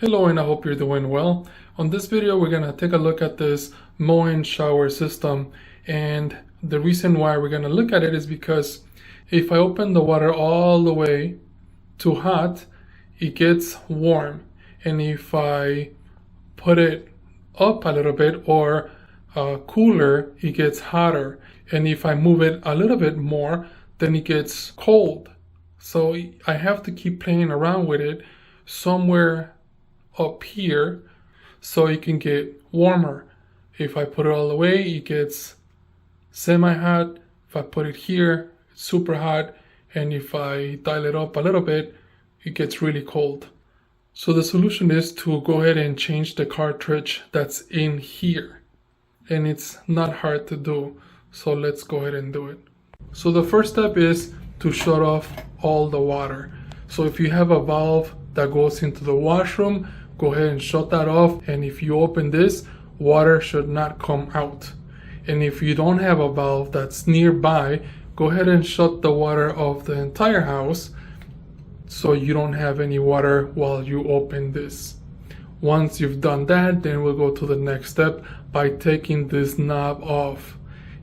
Hello, and I hope you're doing well. On this video, we're gonna take a look at this Moen shower system, and the reason why we're gonna look at it is because if I open the water all the way to hot, it gets warm, and if I put it up a little bit or cooler, it gets hotter, and if I move it a little bit more, then it gets cold. So I have to keep playing around with it somewhere up here so it can get warmer. If I put it all the way, it gets semi-hot. If I put it here, it's super hot, and if I dial it up a little bit, it gets really cold. So the solution is to go ahead and change the cartridge that's in here, and it's not hard to do, so let's go ahead and do it. So the first step is to shut off all the water. So if you have a valve that goes into the washroom, go ahead and shut that off, and if you open this, water should not come out. And if you don't have a valve that's nearby, go ahead and shut the water off the entire house so you don't have any water while you open this. Once you've done that, then we'll go to the next step by taking this knob off.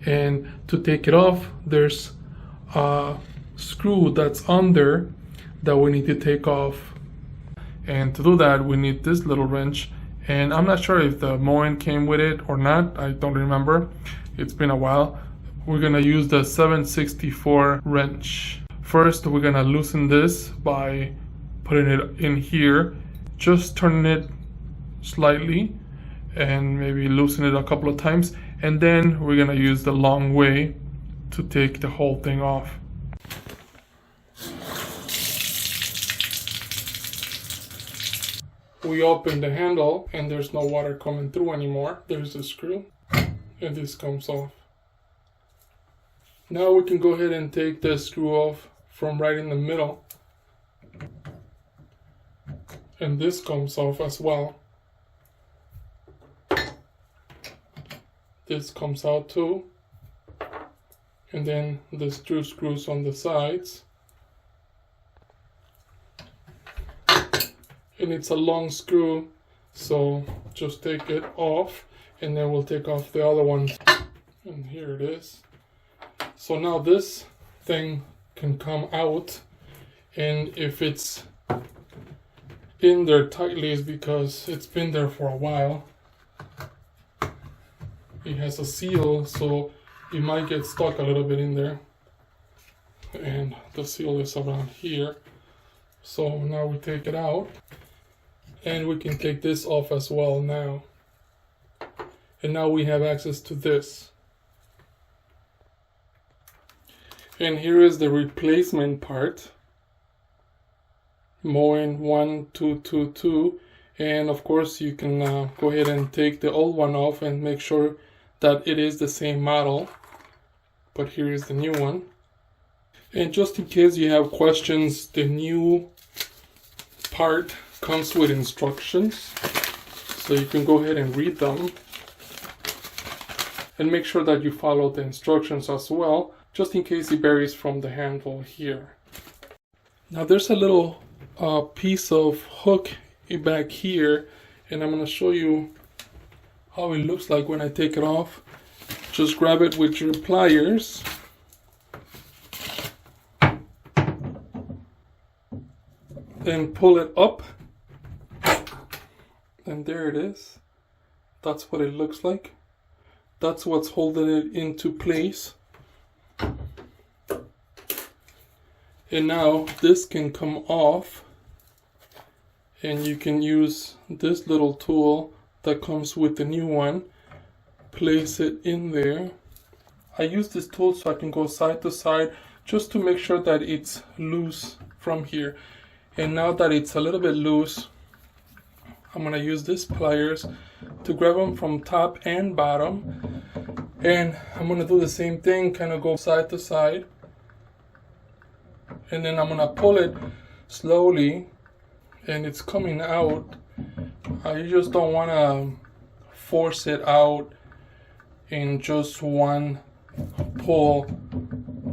And to take it off, there's a screw that's under that we need to take off. And to do that, we need this little wrench, and I'm not sure if the Moen came with it or not. I don't remember. It's been a while. We're gonna use the 7/64 wrench. First, we're gonna loosen this by putting it in here, just turning it slightly and maybe loosen it a couple of times, and then we're gonna use the long way to take the whole thing off. We open the handle and there's no water coming through anymore. There's the screw and this comes off. Now we can go ahead and take the screw off from right in the middle, and this comes off as well. This comes out too, and then there's two screws on the sides. And it's a long screw, so just take it off, and then we'll take off the other one. And here it is. So now this thing can come out, and if it's in there tightly, it's because it's been there for a while. It has a seal, so it might get stuck a little bit in there. And the seal is around here. So now we take it out. And we can take this off as well now. And now we have access to this. And here is the replacement part. Moen 1222. And of course you can go ahead and take the old one off and make sure that it is the same model. But here is the new one. And just in case you have questions, the new part comes with instructions, so you can go ahead and read them and make sure that you follow the instructions as well, just in case it varies from the handle here. Now there's a little piece of hook back here, and I'm going to show you how it looks like when I take it off. Just grab it with your pliers and pull it up. And there it is. That's what it looks like. That's what's holding it into place. And now this can come off, and you can use this little tool that comes with the new one. Place it in there. I use this tool so I can go side to side just to make sure that it's loose from here. And now that it's a little bit loose, I'm going to use this pliers to grab them from top and bottom, and I'm going to do the same thing, kind of go side to side, and then I'm going to pull it slowly, and it's coming out. You just don't want to force it out in just one pull.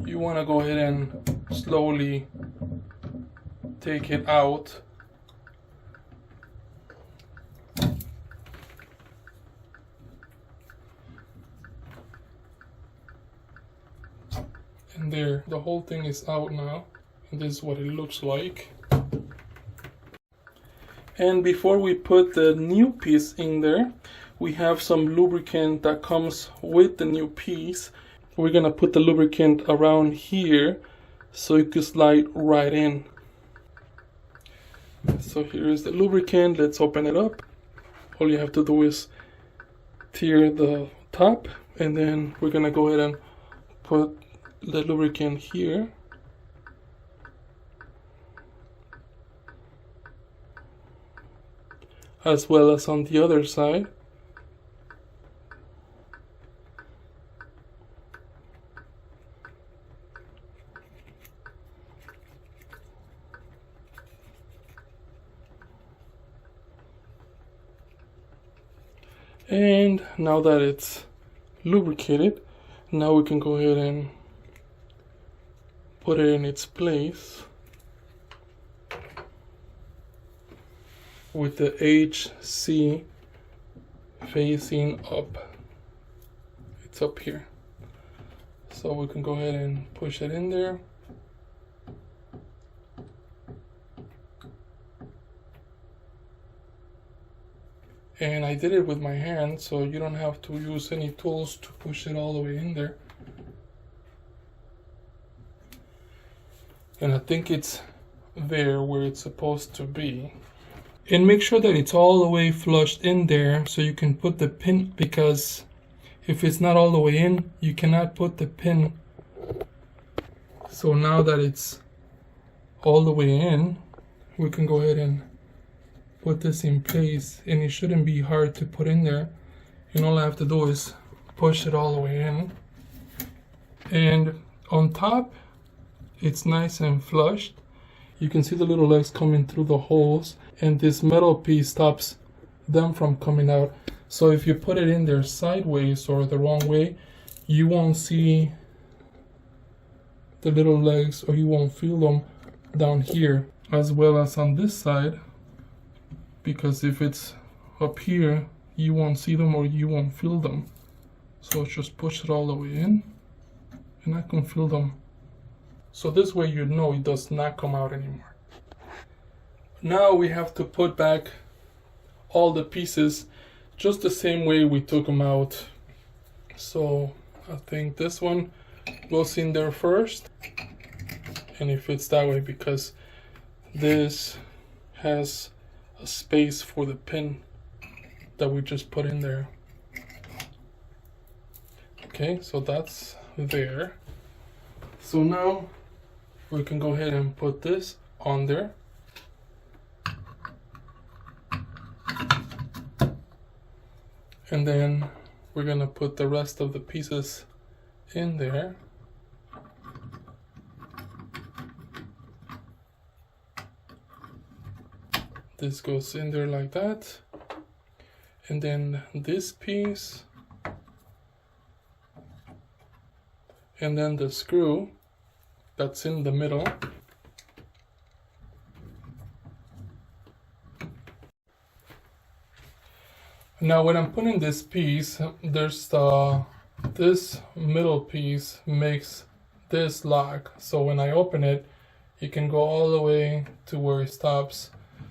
You want to go ahead and slowly take it out And there, the whole thing is out now, and this is what it looks like. And before we put the new piece in there, we have some lubricant that comes with the new piece. We're gonna put the lubricant around here so it could slide right in. So here is the lubricant. Let's open it up. All you have to do is tear the top, and then we're gonna go ahead and put the lubricant here. As well as on the other side. And now that it's lubricated, now we can go ahead and put it in its place with the HC facing up. It's up here. So we can go ahead and push it in there. And I did it with my hand, so you don't have to use any tools to push it all the way in there. And I think it's there where it's supposed to be. And make sure that it's all the way flushed in there so you can put the pin, because if it's not all the way in, you cannot put the pin. So now that it's all the way in, we can go ahead and put this in place, and it shouldn't be hard to put in there. And all I have to do is push it all the way in. And on top, it's nice and flushed. You can see the little legs coming through the holes, and this metal piece stops them from coming out. So if you put it in there sideways or the wrong way, you won't see the little legs, or you won't feel them down here, as well as on this side. Because if it's up here, you won't see them or you won't feel them. So just push it all the way in, and I can feel them. So this way you know it does not come out anymore. Now we have to put back all the pieces just the same way we took them out. So I think this one goes in there first, and it fits that way because this has a space for the pin that we just put in there. Okay, so that's there. So now we can go ahead and put this on there. And then we're gonna put the rest of the pieces in there. This goes in there like that. And then this piece. And then the screw that's in the middle. Now when I'm putting this piece, there's this middle piece makes this lock. So when I open it, it can go all the way to where it stops.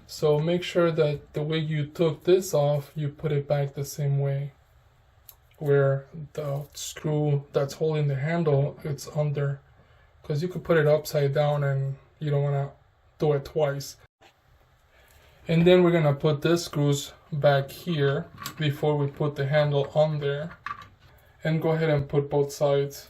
So make sure that the way you took this off, you put it back the same way, where the screw that's holding the handle, it's under, because you could put it upside down and you don't want to do it twice. And then we're going to put the screws back here before we put the handle on there, and go ahead and put both sides.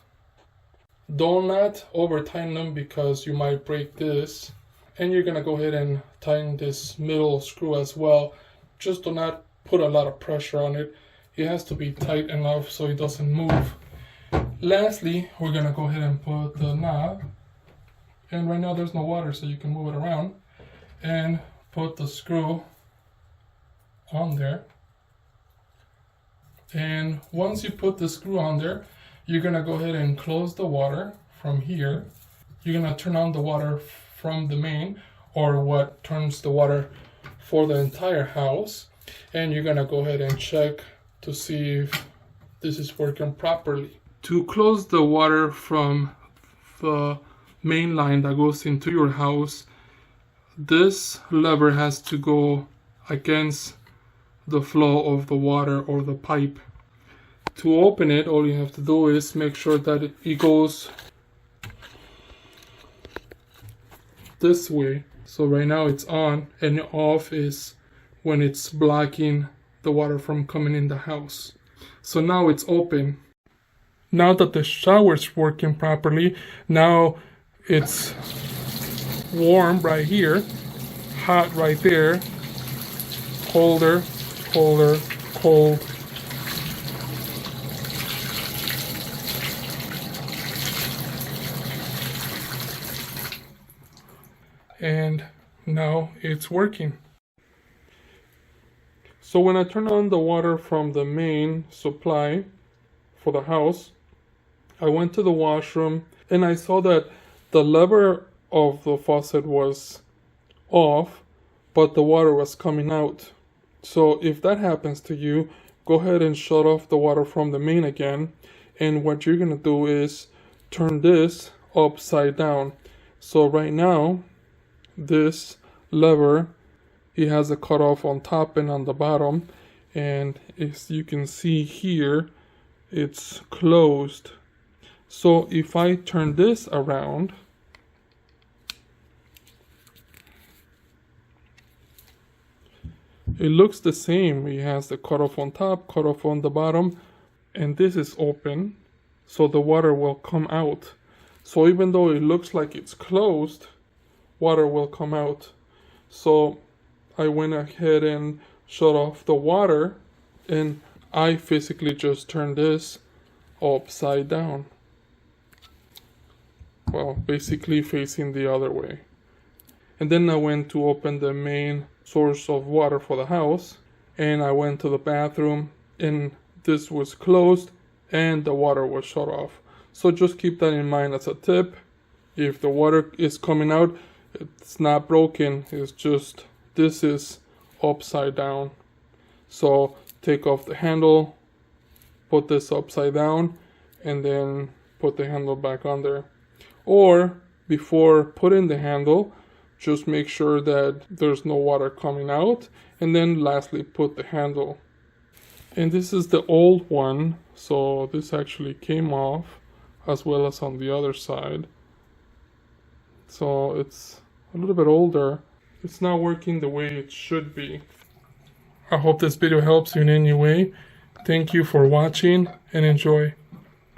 Do not over tighten them because you might break this. And you're going to go ahead and tighten this middle screw as well. Just do not put a lot of pressure on it. It has to be tight enough so it doesn't move. Lastly, we're going to go ahead and put the knob. And right now there's no water, so you can move it around. And put the screw on there. And once you put the screw on there, you're going to go ahead and close the water from here. You're going to turn on the water from the main, or what turns the water for the entire house, and you're gonna go ahead and check to see if this is working properly. To close the water from the main line that goes into your house, this lever has to go against the flow of the water or the pipe. To open it, all you have to do is make sure that it goes this way. So right now it's on, and off is when it's blocking the water from coming in the house. So now it's open. Now that the shower's working properly, now it's warm right here, hot right there, colder, colder, cold. And now it's working. So when I turn on the water from the main supply for the house, I went to the washroom and I saw that the lever of the faucet was off, but the water was coming out. So if that happens to you, go ahead and shut off the water from the main again. And what you're gonna do is turn this upside down. So right now, this lever, it has a cutoff on top and on the bottom, and as you can see here, it's closed. So if I turn this around, it looks the same. It has the cutoff on top, cutoff on the bottom, and this is open, so the water will come out. So even though it looks like it's closed, water will come out. So I went ahead and shut off the water, and I physically just turned this upside down. Well, basically facing the other way. And then I went to open the main source of water for the house, and I went to the bathroom, and this was closed and the water was shut off. So just keep that in mind as a tip. If the water is coming out, it's not broken, it's just this is upside down. So take off the handle, put this upside down, and then put the handle back on there. Or before putting the handle, just make sure that there's no water coming out, and then lastly put the handle. And this is the old one, so this actually came off, as well as on the other side. So it's a little bit older. It's not working the way it should be. I hope this video helps you in any way. Thank you for watching and enjoy.